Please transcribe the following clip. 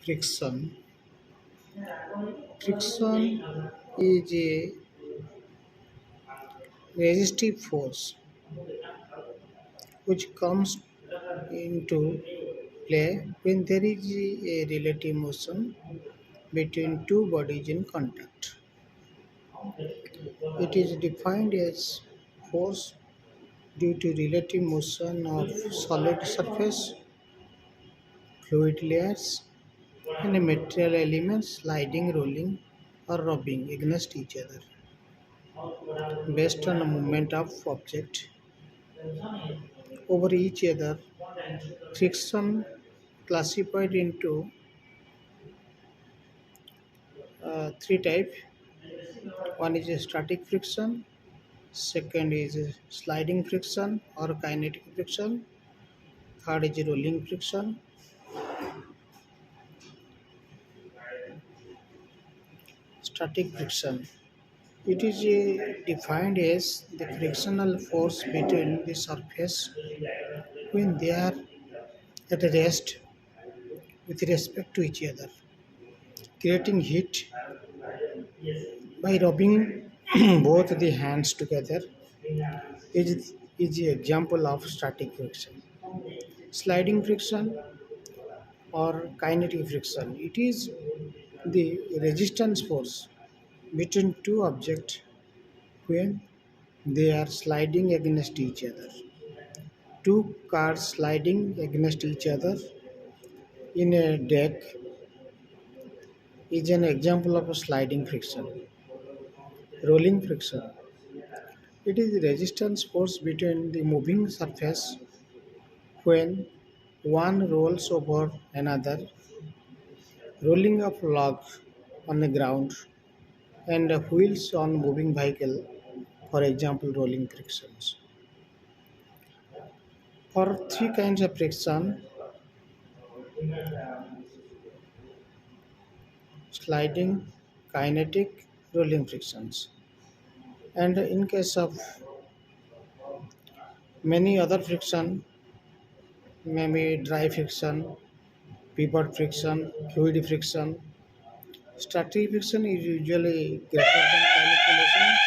Friction. Friction is a resistive force which comes into play when there is a relative motion between two bodies in contact. It is defined as force due to relative motion of solid surface, fluid layers, and a material elements sliding, rolling, or rubbing against each other based on the movement of object over each other. Friction classified into three types. One is a static friction, second is a sliding friction or kinetic friction, third is a rolling friction. Static friction. It is defined as the frictional force between the surface when they are at rest with respect to each other, creating heat by rubbing both the hands together is the example of static friction. Sliding friction or kinetic friction. It is the resistance force between two objects when they are sliding against each other. Two cars sliding against each other in a deck is an example of a sliding friction. Rolling friction. It is the resistance force between the moving surface when one rolls over another, rolling of log on the ground and wheels on moving vehicle, for example rolling frictions. For three kinds of friction, sliding, kinetic, rolling frictions. And in case of many other friction, maybe dry friction, pivot friction, fluid friction. Static friction is usually greater than kinetic motion